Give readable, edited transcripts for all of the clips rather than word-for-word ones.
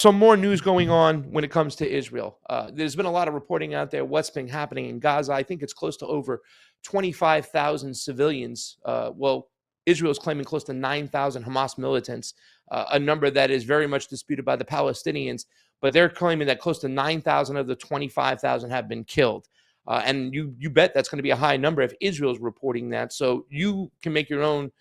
Some more news going on when it comes to Israel. There's been a lot of reporting out there what's been happening in Gaza. I think it's close to over 25,000 civilians. Israel's claiming close to 9,000 Hamas militants, a number that is very much disputed by the Palestinians. But they're claiming that close to 9,000 of the 25,000 have been killed. And you bet that's going to be a high number if Israel's reporting that. So you can make your own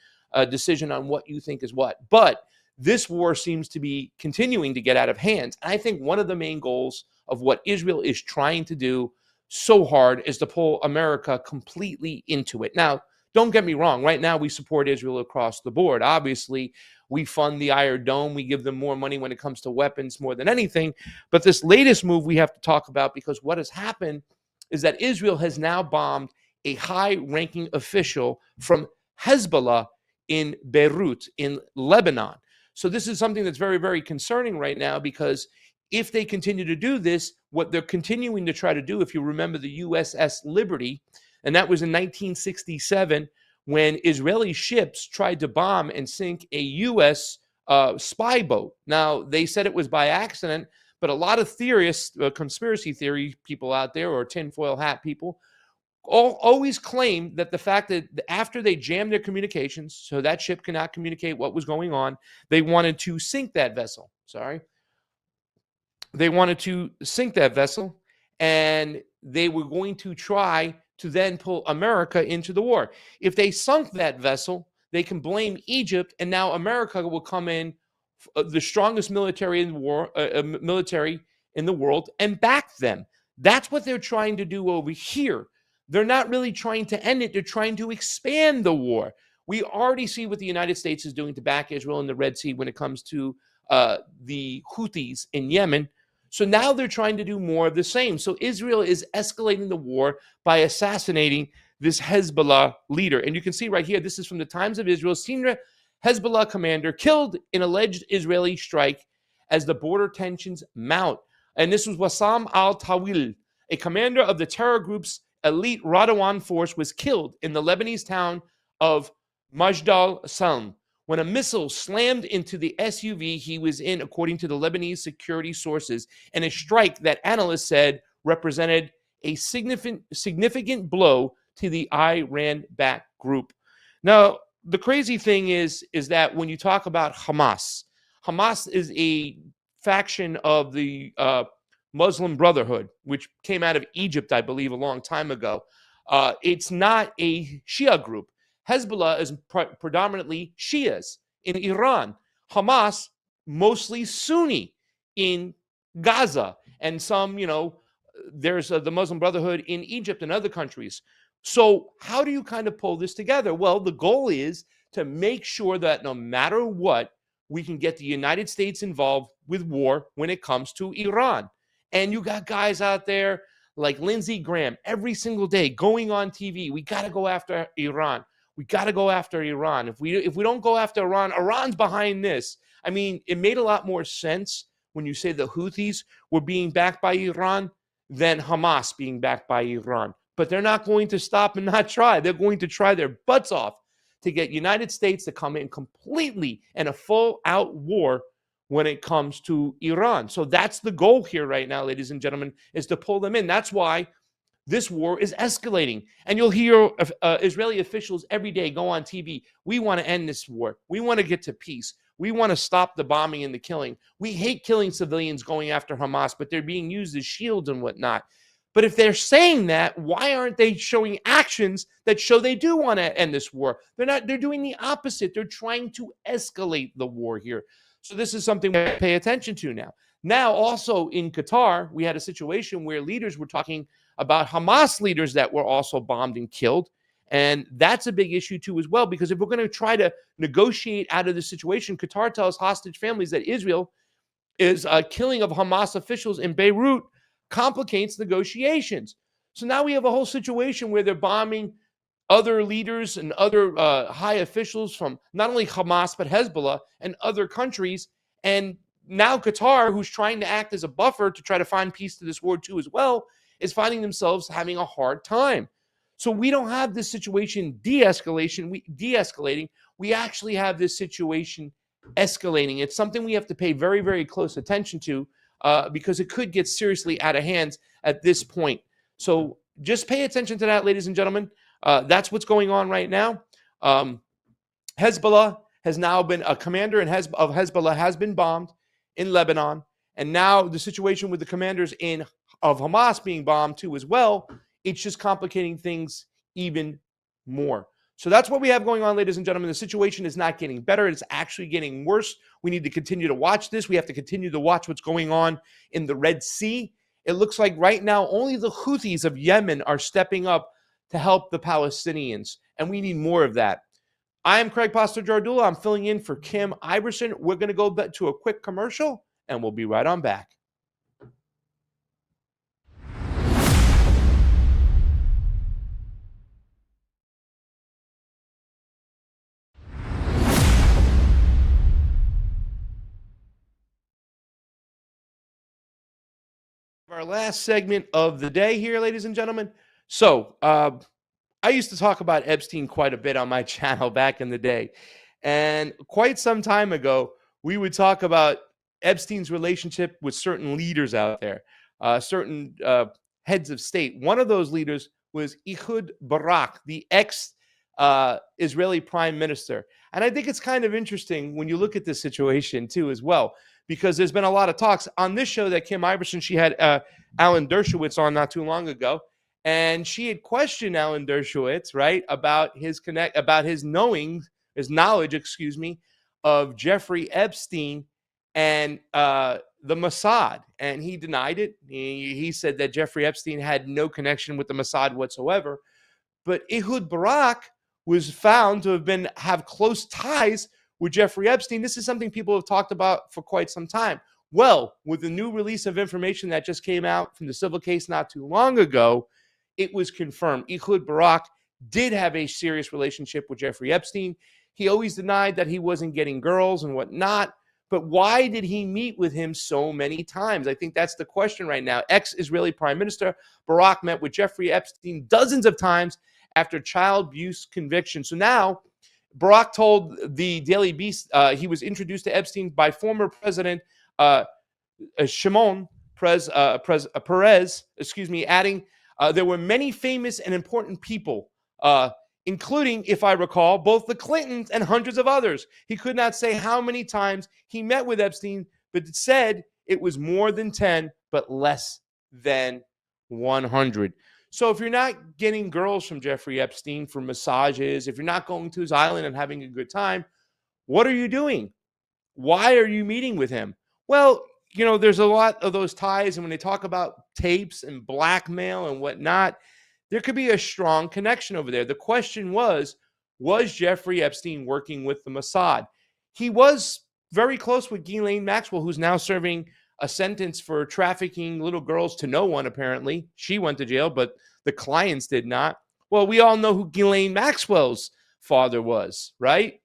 decision on what you think is what. But this war seems to be continuing to get out of hand. And I think one of the main goals of what Israel is trying to do so hard is to pull America completely into it. Now, don't get me wrong. Right now, we support Israel across the board. Obviously, we fund the Iron Dome. We give them more money when it comes to weapons more than anything. But this latest move we have to talk about, because what has happened is that Israel has now bombed a high-ranking official from Hezbollah in Beirut, in Lebanon. So this is something that's very, very concerning right now, because if they continue to do this, what they're continuing to try to do, if you remember the USS Liberty, and that was in 1967 when Israeli ships tried to bomb and sink a U.S. Spy boat. Now, they said it was by accident, but a lot of theorists, conspiracy theory people out there, or tinfoil hat people, always claim that the fact that after they jammed their communications, so that ship cannot communicate what was going on, they wanted to sink that vessel. They wanted to sink that vessel, and they were going to try to then pull America into the war. If they sunk that vessel, they can blame Egypt, and now America will come in, the strongest military in the war, military in the world, and back them. That's what they're trying to do over here. They're not really trying to end it. They're trying to expand the war. We already see what the United States is doing to back Israel in the Red Sea when it comes to the Houthis in Yemen. So now they're trying to do more of the same. So Israel is escalating the war by assassinating this Hezbollah leader. And you can see right here, this is from the Times of Israel. Senior Hezbollah commander killed in alleged Israeli strike as the border tensions mount. And this was Wassam al-Tawil, a commander of the terror group's elite Radwan force, was killed in the Lebanese town of Majdal Salm when a missile slammed into the SUV he was in, according to the Lebanese security sources, and a strike that analysts said represented a significant blow to the Iran-backed group. Now, the crazy thing is that when you talk about Hamas is a faction of the Muslim Brotherhood, which came out of Egypt, I believe, a long time ago. It's not a Shia group. Hezbollah is predominantly Shias in Iran. Hamas, mostly Sunni in Gaza. And some, there's the Muslim Brotherhood in Egypt and other countries. So how do you kind of pull this together? Well, the goal is to make sure that no matter what, we can get the United States involved with war when it comes to Iran. And you got guys out there like Lindsey Graham every single day going on TV. We got to go after Iran. We got to go after Iran. If we don't go after Iran, Iran's behind this. I mean, it made a lot more sense when you say the Houthis were being backed by Iran than Hamas being backed by Iran. But they're not going to stop and not try. They're going to try their butts off to get United States to come in completely in a full-out war when it comes to Iran. So that's the goal here right now, ladies and gentlemen, is to pull them in. That's why this war is escalating. And you'll hear Israeli officials every day go on TV. We want to end this war. We want to get to peace. We want to stop the bombing and the killing. We hate killing civilians going after Hamas, but they're being used as shields and whatnot. But if they're saying that, why aren't they showing actions that show they do want to end this war? They're doing the opposite. They're trying to escalate the war here. So this is something we pay attention to now. Now, also in Qatar, we had a situation where leaders were talking about Hamas leaders that were also bombed and killed. And that's a big issue too as well, because if we're going to try to negotiate out of this situation, Qatar tells hostage families that Israel is killing of Hamas officials in Beirut complicates negotiations. So now we have a whole situation where they're bombing other leaders and other high officials from not only Hamas, but Hezbollah and other countries. And now Qatar, who's trying to act as a buffer to try to find peace to this war too as well, is finding themselves having a hard time. So we don't have this situation de-escalating. We actually have this situation escalating. It's something we have to pay very, very close attention to because it could get seriously out of hands at this point. So just pay attention to that, ladies and gentlemen. That's what's going on right now. Hezbollah has now been a commander of Hezbollah has been bombed in Lebanon, and now the situation with the commanders of Hamas being bombed too as well. It's just complicating things even more. So that's what we have going on, ladies and gentlemen. The situation is not getting better. It's actually getting worse. We need to continue to watch this. We have to continue to watch what's going on in the Red Sea. It looks like right now only the Houthis of Yemen are stepping up to help the Palestinians, and we need more of that. I am Craig Pastor-Jardula. I'm filling in for Kim Iverson. We're going to go to a quick commercial, and we'll be right on back. Our last segment of the day here, ladies and gentlemen. So, I used to talk about Epstein quite a bit on my channel back in the day. And quite some time ago, we would talk about Epstein's relationship with certain leaders out there, certain heads of state. One of those leaders was Ehud Barak, the ex-Israeli prime minister. And I think it's kind of interesting when you look at this situation too as well, because there's been a lot of talks on this show that Kim Iverson, she had Alan Dershowitz on not too long ago. And she had questioned Alan Dershowitz, right, about his knowledge, of Jeffrey Epstein and the Mossad. And he denied it. He said that Jeffrey Epstein had no connection with the Mossad whatsoever. But Ehud Barak was found to have close ties with Jeffrey Epstein. This is something people have talked about for quite some time. Well, with the new release of information that just came out from the civil case not too long ago, it was confirmed. Ehud Barak did have a serious relationship with Jeffrey Epstein. He always denied that he wasn't getting girls and whatnot. But why did he meet with him so many times? I think that's the question right now. Ex-Israeli Prime Minister Barak met with Jeffrey Epstein dozens of times after child abuse conviction. So now Barak told the Daily Beast he was introduced to Epstein by former President Shimon Peres, adding, there were many famous and important people, including, if I recall, both the Clintons and hundreds of others. He could not say how many times he met with Epstein, but it said it was more than 10, but less than 100. So if you're not getting girls from Jeffrey Epstein for massages, if you're not going to his island and having a good time, what are you doing? Why are you meeting with him? Well, there's a lot of those ties. And when they talk about tapes and blackmail and whatnot, there could be a strong connection over there. The question was Jeffrey Epstein working with the Mossad? He was very close with Ghislaine Maxwell, who's now serving a sentence for trafficking little girls to no one, apparently. She went to jail, but the clients did not. Well, we all know who Ghislaine Maxwell's father was, right?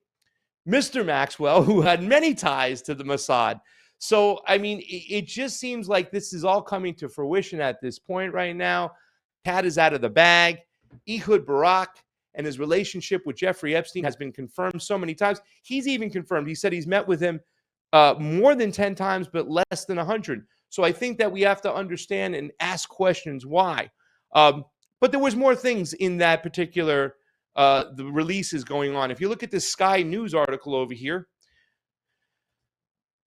Mr. Maxwell, who had many ties to the Mossad. So, I mean, it just seems like this is all coming to fruition at this point right now. Cat is out of the bag. Ehud Barak and his relationship with Jeffrey Epstein has been confirmed so many times. He's even confirmed. He said he's met with him more than 10 times, but less than 100. So I think that we have to understand and ask questions why. But there was more things in that particular the releases going on. If you look at this Sky News article over here,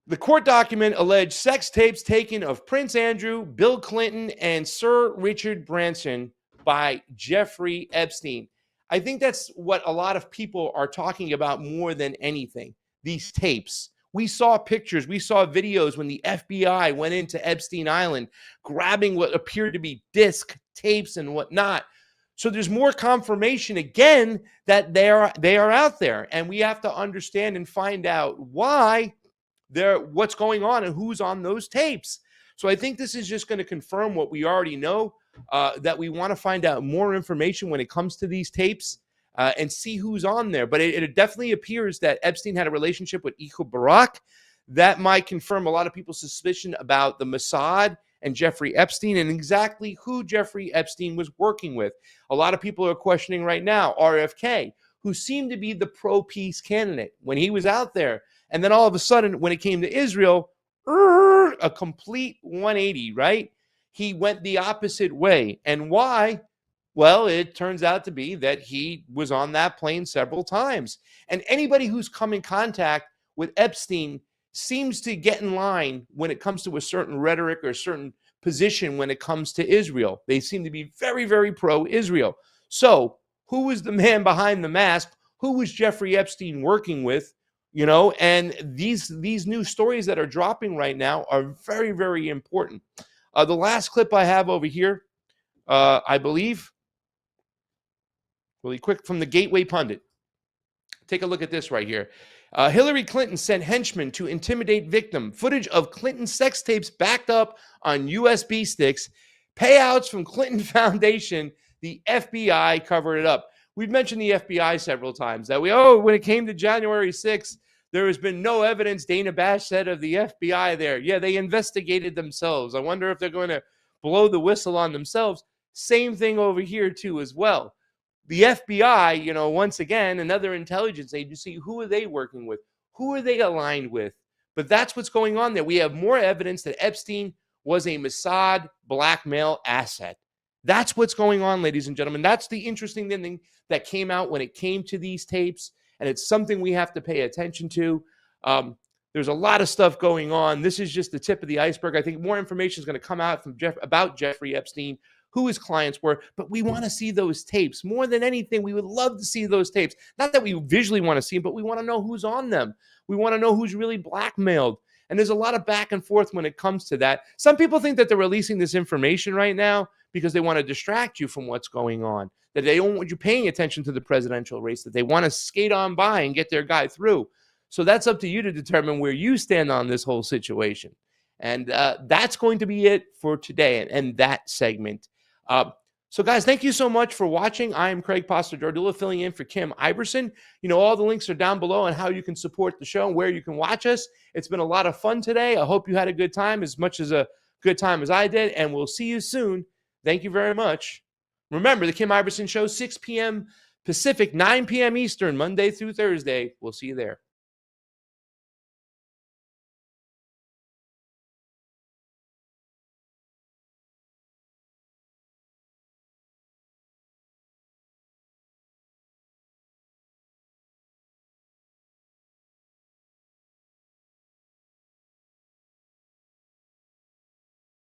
the court document alleged sex tapes taken of Prince Andrew, Bill Clinton, and Sir Richard Branson by Jeffrey Epstein. I think that's what a lot of people are talking about more than anything, these tapes. We saw pictures, we saw videos when the FBI went into Epstein Island, grabbing what appeared to be disc tapes and whatnot. So there's more confirmation again that they are out there, and we have to understand and find out what's going on and who's on those tapes. So I think this is just going to confirm what we already know, that we want to find out more information when it comes to these tapes and see who's on there. But it definitely appears that Epstein had a relationship with Ehud Barak. That might confirm a lot of people's suspicion about the Mossad and Jeffrey Epstein and exactly who Jeffrey Epstein was working with. A lot of people are questioning right now RFK, who seemed to be the pro-peace candidate when he was out there And then all of a sudden, when it came to Israel, a complete 180, right? He went the opposite way. And why? Well, it turns out to be that he was on that plane several times. And anybody who's come in contact with Epstein seems to get in line when it comes to a certain rhetoric or a certain position when it comes to Israel. They seem to be very, very pro-Israel. So who was the man behind the mask? Who was Jeffrey Epstein working with? And these new stories that are dropping right now are very, very important. The last clip I have over here, I believe, really quick, from the Gateway Pundit. Take a look at this right here. Hillary Clinton sent henchmen to intimidate victim. Footage of Clinton sex tapes backed up on USB sticks. Payouts from Clinton Foundation. The FBI covered it up. We've mentioned the FBI several times that when it came to January 6th, there has been no evidence, Dana Bash said, of the FBI there. Yeah, they investigated themselves. I wonder if they're going to blow the whistle on themselves. Same thing over here, too, as well. The FBI, once again, another intelligence agency, who are they working with? Who are they aligned with? But that's what's going on there. We have more evidence that Epstein was a Mossad blackmail asset. That's what's going on, ladies and gentlemen. That's the interesting thing that came out when it came to these tapes, and it's something we have to pay attention to. There's a lot of stuff going on. This is just the tip of the iceberg. I think more information is going to come out from about Jeffrey Epstein, who his clients were, but we want to see those tapes. More than anything, we would love to see those tapes. Not that we visually want to see them, but we want to know who's on them. We want to know who's really blackmailed. And there's a lot of back and forth when it comes to that. Some people think that they're releasing this information right now because they want to distract you from what's going on, that they don't want you paying attention to the presidential race, that they want to skate on by and get their guy through. So that's up to you to determine where you stand on this whole situation. And that's going to be it for today and that segment. So guys, thank you so much for watching. I am Craig Pastor-Jardula, filling in for Kim Iverson. All the links are down below on how you can support the show and where you can watch us. It's been a lot of fun today. I hope you had a good time, as much as a good time as I did, and we'll see you soon. Thank you very much. Remember, the Kim Iverson Show, 6 p.m. Pacific, 9 p.m. Eastern, Monday through Thursday. We'll see you there.